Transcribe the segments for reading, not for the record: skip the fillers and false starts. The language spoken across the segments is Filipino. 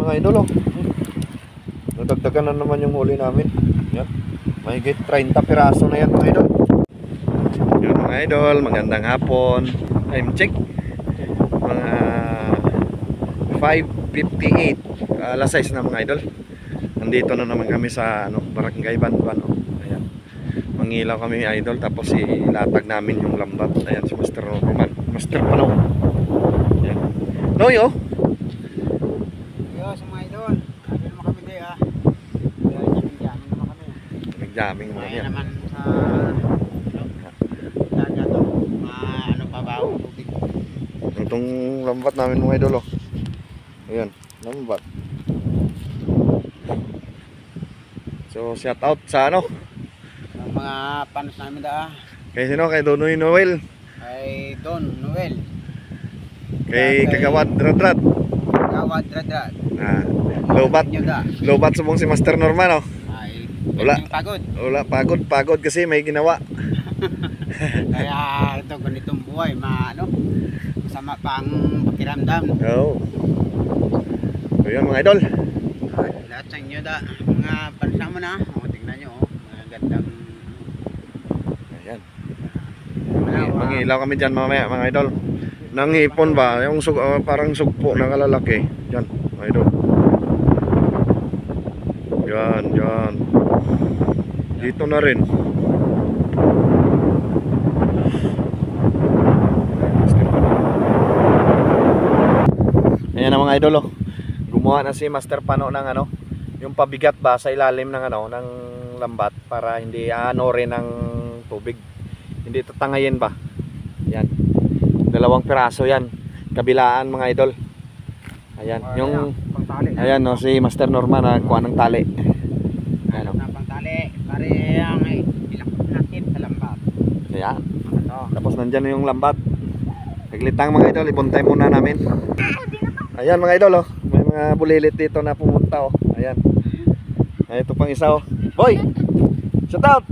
mga idol oh. Nadagdagan na naman yung huli namin. Yan. Mahigit 30 piraso na yan mga idol. Yan mga idol, magandang hapon. Time check. Mga 5:58. Alas 6 na mga idol. Nandito na naman kami sa Barangay Banban oh. Ayan. Mangilaw kami idol, tapos ilatag namin yung lambat. Ayan si Master Roman. Master Pano. Ayan. Noy oh. Yo, sa mga idol. Sabi naman kami di ah. Jamming naman kami. Nag-jamming naman yan. Naman sa dagat oh. Ano pa ba ang tubig. Itong lambat namin mga idol oh. Ayan, lambat. So shout out sa Ang mga panos namin da. kay sino? Kay Donoy Noel. Kay Don Noel. Kay Kagawad Dradrad. Kagawad Dradrad. Lobat. Nyo da. Lobat subong si Master Norman oh. Ay, Wala. pagod. Wala, pagod kasi may ginawa. Kaya ito ganitong buhay, masama pa ang pakiramdam. Oo. So yun mga idol. Lahat sa inyo da, mga pansama na, tingnan nyo, mga gandang. Ayan. Mangilaw kami dyan mamaya mga idol. Nangipon ba? Yung parang sugpo na kalalaki. Yan mga idol. Yan, yan. Dito na rin. Ayan na mga idol oh. Gumawa na si Master Pano ng yung pabigat ba sa ilalim ng ng lambat para hindi rin ng tubig. Hindi tatangayin ba. Yan. 2 piraso yan. Kabilaan mga idol. Ayan, yung ayan no si Master Norman nagkuha ng tali. Ayan Na pangtali, pare ang ilakot natin sa lambat. Ayan. Tapos nandiyan na yung lambat. Naglitang mga idol, ipuntay muna namin. Ayan mga idol oh. May mga bulilit dito na pumunta oh. Ayan. Ay, ito pang isa oh. Boy! Shout out!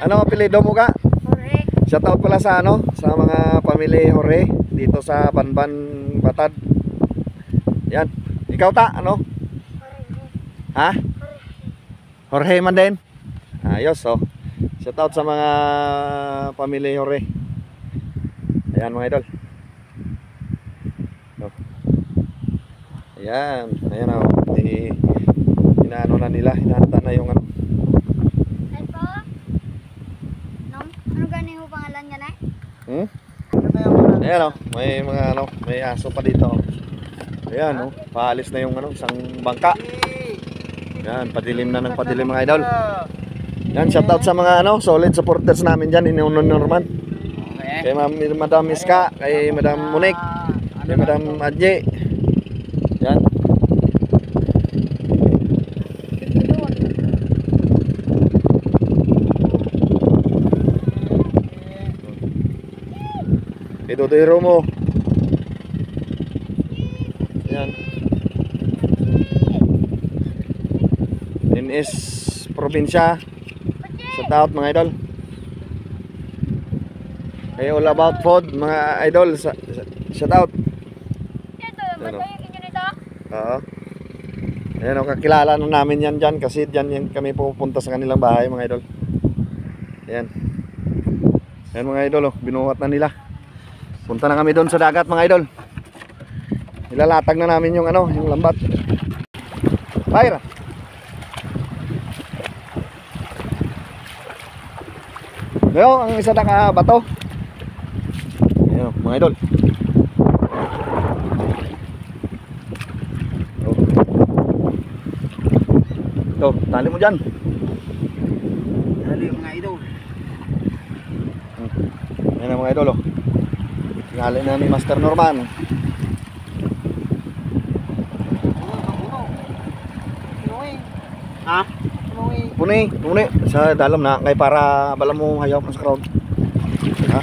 Ano apelyido mo ka? Hore. Shout out pala sa sa mga pamilya Hore dito sa Banban, Batad. Yan. Ikaw ta, Ha? Jorge man din. Ayos oh. Shout out sa mga pamilya Hore. Ayan mga idol. Oh. Ayan, ayan oh. Inaano na nila, hinahanda na yung Ay po? Nong? Ano gani ho pangalan niya na? Ayan oh, may mga may aso pa dito oh. Ayan oh, paalis na yung isang bangka. Ayan, padilim na ng padilim mga idol. Yan, shout out sa mga solid supporters namin dyan, Inunon Norman. Kay Madam Iska, kay Madam Monik, kay Madam Adje. Yan. Kay Dodoy Romo. Yan. NS Probinsya. Shout out mga idol. Kay All About Food mga idol, shout out. Ito, ba't yung inyo nito? Oo. Ayan o, kakilala na namin yan dyan kasi dyan kami pupunta sa kanilang bahay mga idol. Ayan. Ayan mga idol oh, binuhat na nila. Punta na kami doon sa dagat mga idol. Nilalatag na namin yung yung lambat. Fire. Ngayon, ang isa na bato. Ayan mga idol. Ito, tali mo dyan. Dali mga idol. Ayan na mga idol oh. Tinali na ni Master Norman. Ha? Puni sa dalam na kay para bala mo hayaw sa crowd. Ha?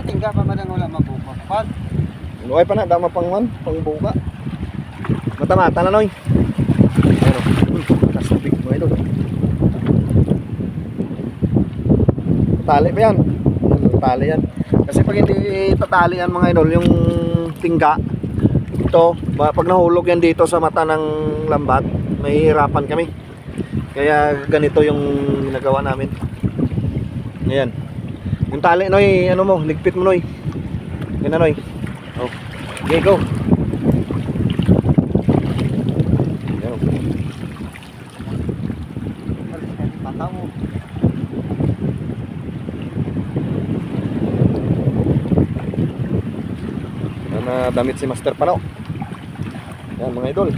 Tingga pa man wala mabubukan. Luay pa na dama pangwan, pangbuka. Mata-mata na noy. Ayan o. Taas tubig mga idol. Tali ba yan? Tali yan. Kasi pag hindi tatali yan mga idol, yung tingga, ito, pag nahulog yan dito sa mata ng lambat, mahihirapan kami. Kaya ganito yung ginagawa namin. Ayan. Yung tali, Noy, ano mo, ligpit mo, Noy. Yan na, Noy. Oh. Okay, go. Ayan. Pataw mo. Yan na damit si Master Pano. Yan mga idol.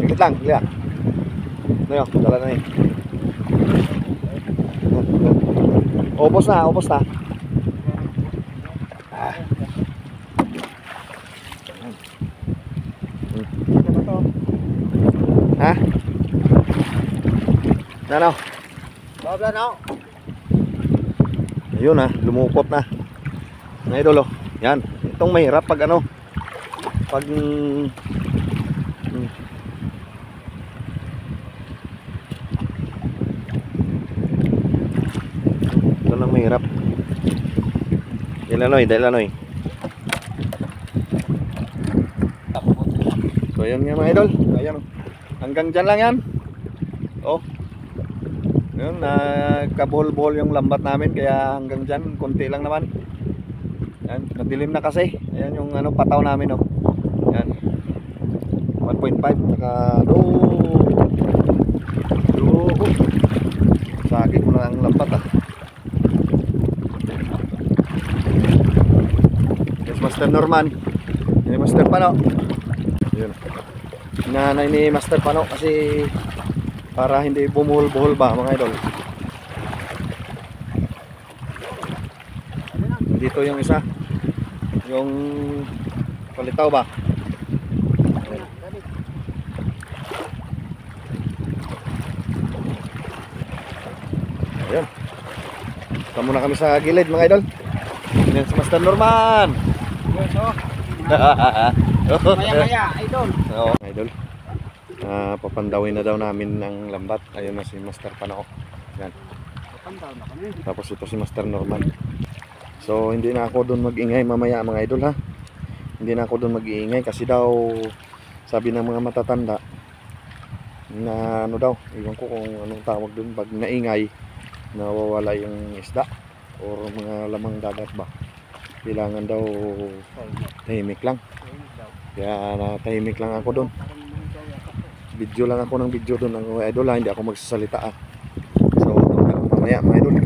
Tingit lang, liya. Ano yun, dala na yun. Ubos na, ubos na. Ah. Ha? Ano? Babla na. Ayun na, lumukot na. Mga idol, oh. Yan, itong mahirap pag ano, pag ito lang mahirap. Dahil Anoy. So yun nga mga idol. Ayan, oh. Hanggang dyan lang yan. Oh. Yun, nagkabuhol-buhol yung lambat namin, kaya hanggang dyan, konti lang naman. Yan, nadilim na kasi. Ayan yung ano, pataw namin, oh. Yan. 1.5 saka sakit mo na ang lambat, ah. Yes, Master Norman. Yan yung Master Pano. Yun. Nanay ni Master Pano kasi para hindi bumuhol-buhol ba mga idol. Dito yung isa, yung palitaw ba. Ayun, ito muna kami sa gilid mga idol. Yan si Master Norman. Yes, oh. Maya-maya, idol. Oo, idol. Papandawin na daw namin ng lambat. Ayun na si Master Pano. Yan. Papantaw na kami. Tapos ito si Master Norman. So hindi na ako doon mag-ingay mamaya mga idol, ha. Hindi na ako doon mag-iingay kasi daw sabi ng mga matatanda na ano daw, iwan ko kung anong tawag doon, pag naingay nawawala yung isda or mga lamang dagat ba. Kailangan daw tahimik lang. Kaya natahimik lang ako doon. Video lang ako ng video doon mga idol, ha. Hindi ako magsasalita, ah. So mamaya mga idol.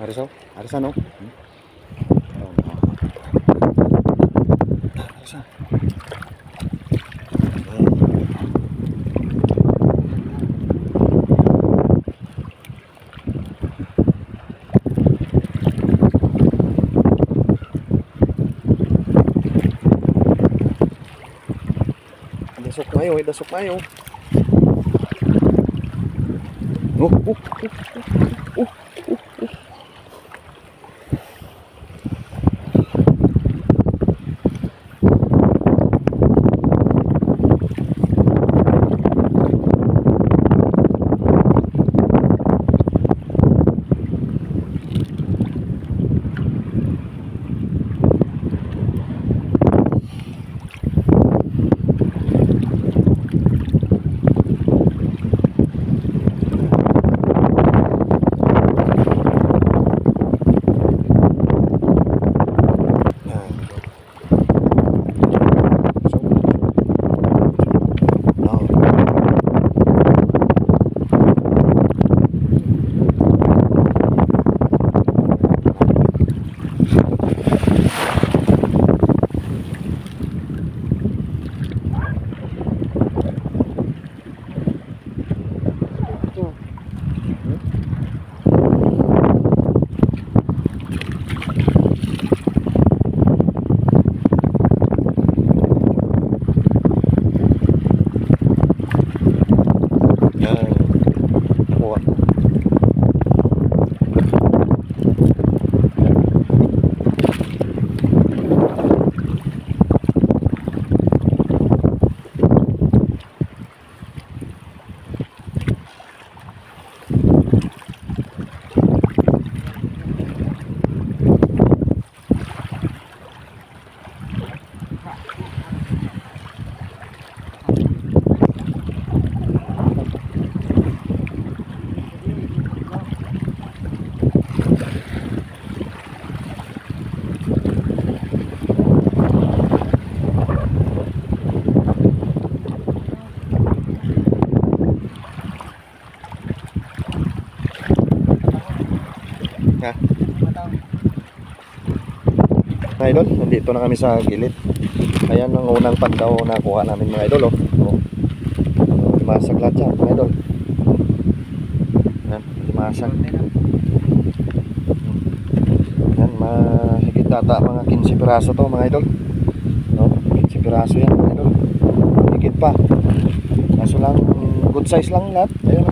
Arisaw? Arisan, no? Arisan. Dasok na yun, dasok na yun. Mga idol, nandito na kami sa gilid. Ayan ang unang pandaw na kuha namin mga idol. Oh. Limasag lahat yan mga idol. Ayan, limasag. Ayan, mahigit data mga 15 piraso to mga idol. No? 15 piraso yan mga idol. Higit pa. Kaso lang, good size lang lahat. Ayun.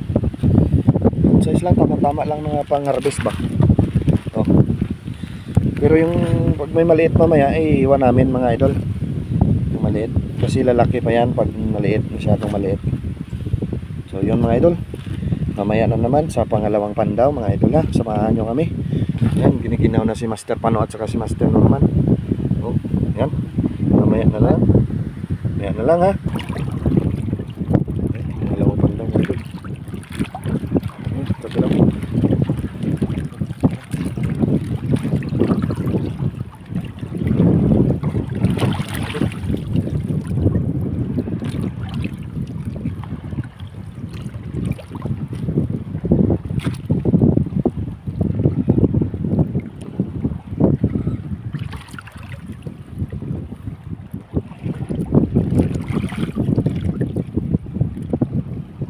Good size lang, tama-tama lang na pang-harvest ba. Oh. Pero yung pag may maliit mamaya, ay iwan namin mga idol. Yung maliit. Kasi lalaki pa yan pag maliit, masyadong maliit. So yun mga idol. Mamaya na naman sa pangalawang pandaw mga idol ha. Samahan nyo kami. Yan, giniginaw na si Master Pano at saka si Master Norman. Oh, yan. Mamaya na lang. Mamaya na lang ha. Pangalawang pandaw mga idol. Tabi lang.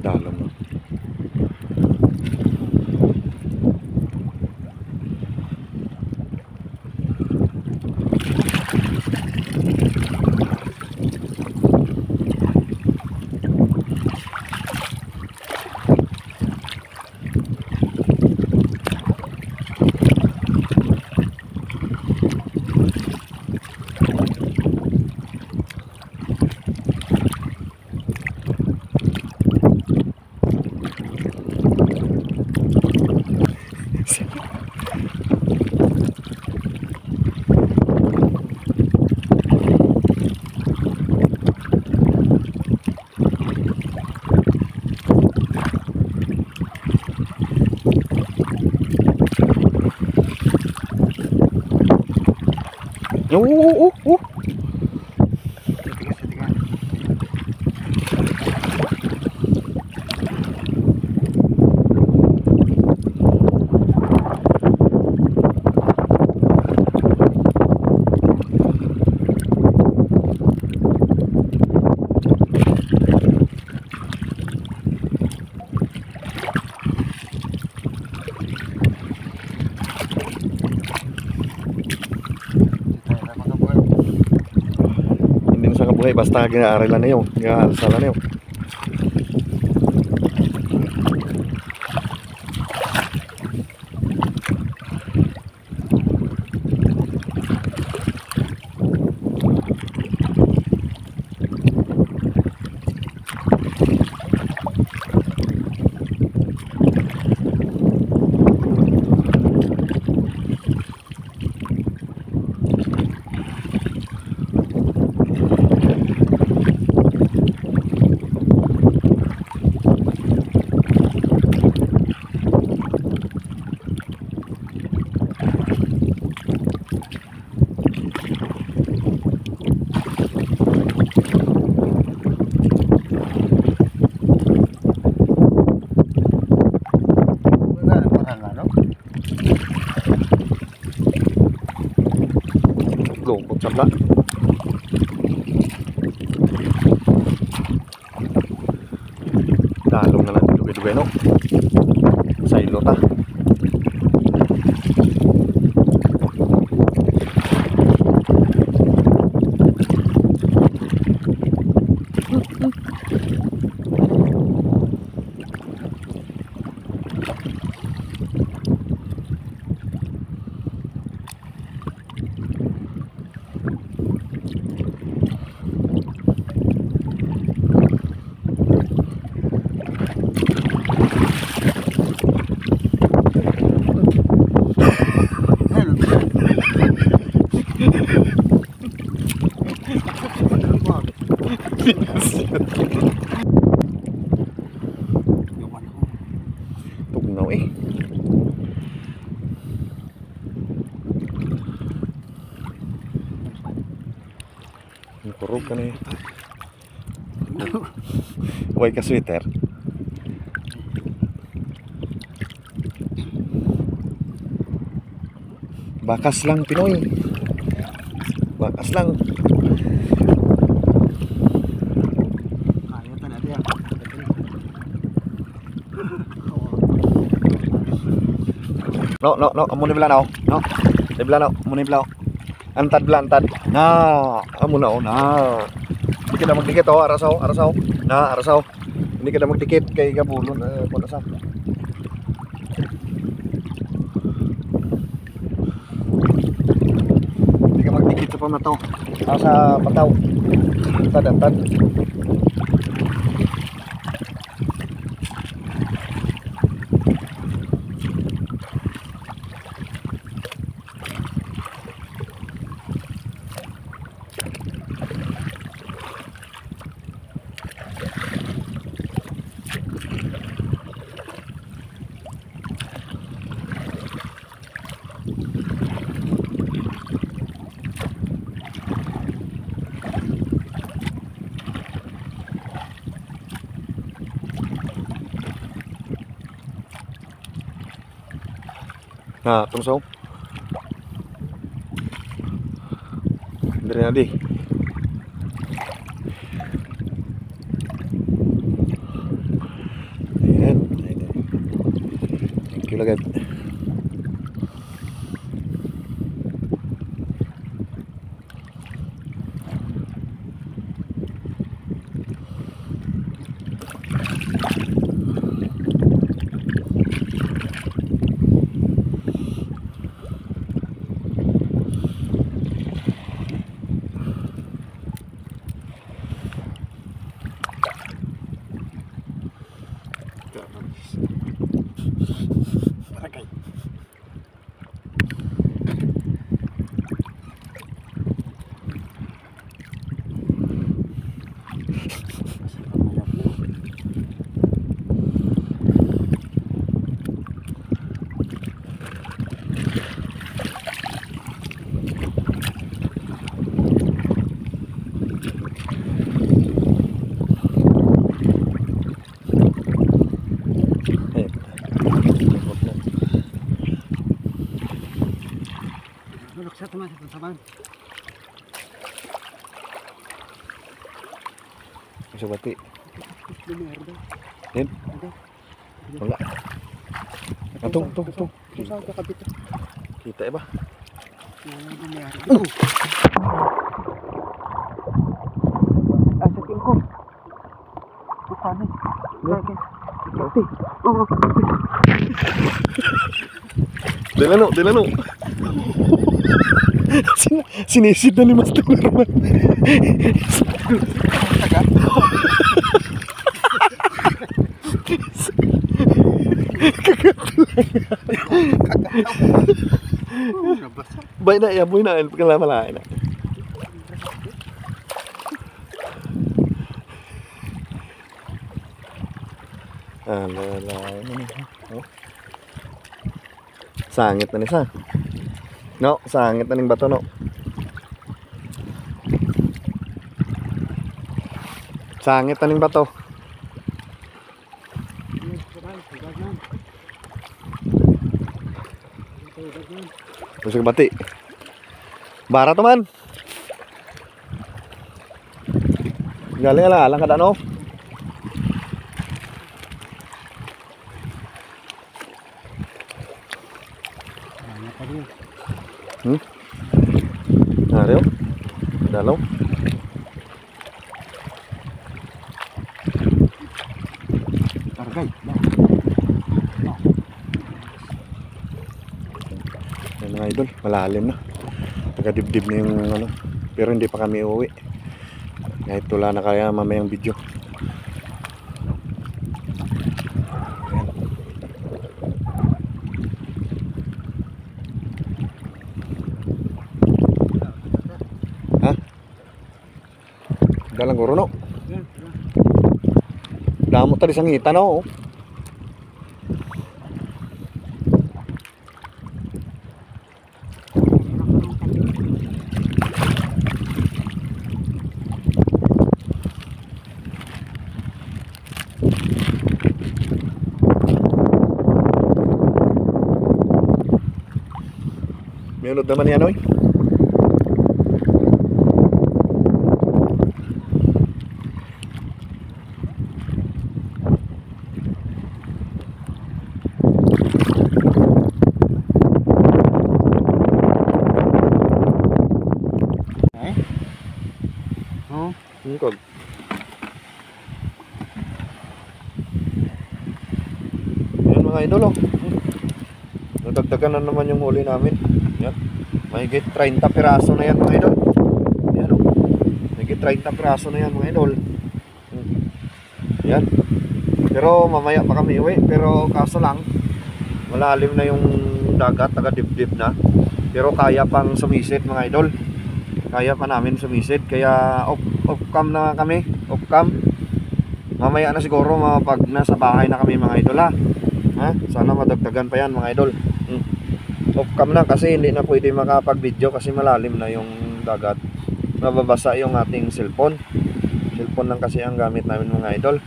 Dalam mo. Oh. Hindi mo sa kabuhay basta ginaaralan na yun, ginaarsala na yun. Lungkot sabla. Dalong na lang dugay-dugay no. Sa ilota. Tugnaw eh. Kurog ka na eh. Huwag ka sweater. Bakas lang Pinoy. Bakas lang. Kaya na dia. No, no, no, amo ni Blano. No. Di Blano, amo ni Blano. Antad bla, antad. Na, amo na, na. Hindi ka na magdikit, oh, arasaw, arasaw. Na, arasaw. Hindi ka na magdikit kay gabulon, kung nasa. Hindi ka magdikit sa pamataw. Sa pataw. Antad, antad. Nah, tungsaw. Dari nadi. Ayan. Thank you lagad. Barangay. Sa teman, sa teman. Bisa bati. Lumiar daw. Yan. Wala. Atung, tung, tung. Sa kakabit. Kita ba? Lumiar. Asakin ko. Paano? Okay. Oh. Delano, Delano. Sinisid na ni Master Norman. Bay na ya, boy na, pagkalamalain na. Oh. Sangit na ni sa. No, sangit na ning bato no. Sangit na ning bato. Busog bati. Bara to man. Galing alang kada no. Nareo. Dalaw. Barangay. Yan mga idol, malalim na. Taga-dibdib na yung ano. Pero hindi pa kami uuwi. Kahit wala na kaya mamayang video. Ha? Dalang guro no? Damo tadi sang ngita no? May unod naman yan oy. mga idol oh. Nadagdagan na naman yung huli namin. Yan. Mahigit 30 piraso na yan mga idol. Yan oh. Mahigit 30 piraso na yan mga idol. Yan. Pero mamaya pa kami uwi. Pero kaso lang, malalim na yung dagat, taga-dibdib na. Pero kaya pang sumisid mga idol. Kaya pa namin sumisid. Kaya off-cam na kami. Off-cam. Mamaya na siguro pag nasa bahay na kami mga idol ha. Sana madagdagan pa yan mga idol. Off-cam na kasi hindi na pwede makapag-video kasi malalim na yung dagat. Mababasa yung ating cellphone. Cellphone lang kasi ang gamit namin mga idol.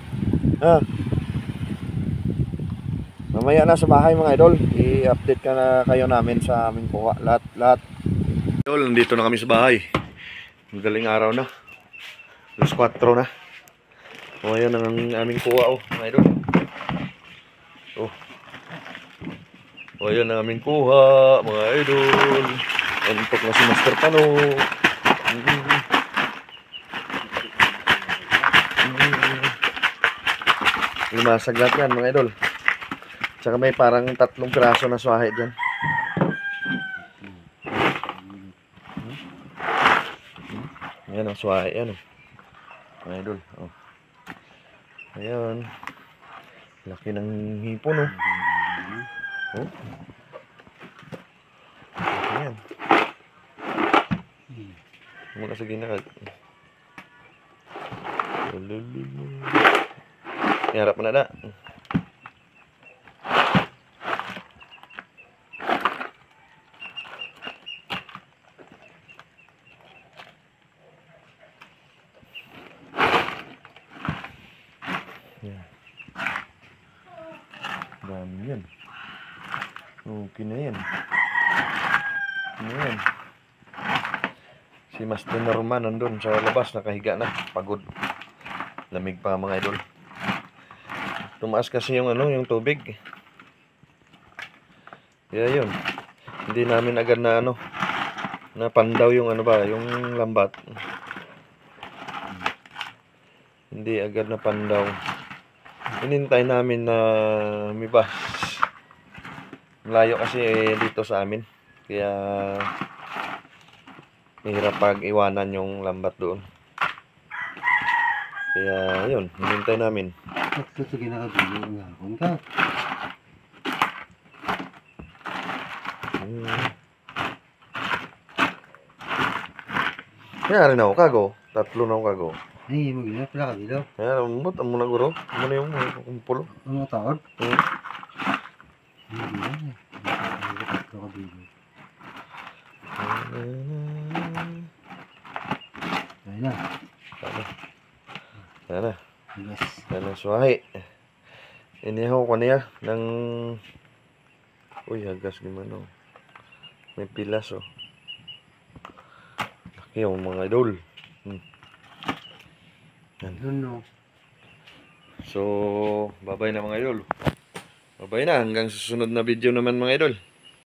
Mamaya na sa bahay mga idol, i-update ka na kayo namin sa aming kuha. Lahat. Idol, nandito na kami sa bahay. Magaling araw na. Alas 4 na. O ayan ang aming kuha mga idol. O ayan ang aming kuha mga idol. Antok na si Master Pano. Lumasag lahat yan mga idol. Tsaka may parang 3 piraso na swahe dyan. Ayan ang swahe yan mga idol. Ayan. Laki ng hipon Ayan. Muna sa ginagad. Harap mo na. Yan. Dami yan. Okay na yan. Ayan. Si Master Norman nandun sa labas, nakahiga na, pagod. Lamig pa mga idol. Tumaas kasi yung yung tubig. Kaya yun. Hindi namin agad na napandaw yung yung lambat. Hindi agad napandaw. Hinintay namin na umibas. Malayo kasi dito sa amin. Kaya mahirap pag iwanan yung lambat doon. Kaya yun, hinintay namin. Ito ginagawa ng hapon ka. Kaya rin ako kago. 3 na ako kago. Ay, magina pala ka dito. Kaya umot, amo na guro. Amo na yung kumpulo. Ano mga taon? Magina. Tatlo ka dito. Ayun na. Sana. Yes. Sana suwahi. Inihaw ko niya ng... Uy, hagas gimana. May pilas Laki yung mga idol. Ano? So, bye-bye na mga idol. Bye-bye na. Hanggang susunod na video naman mga idol.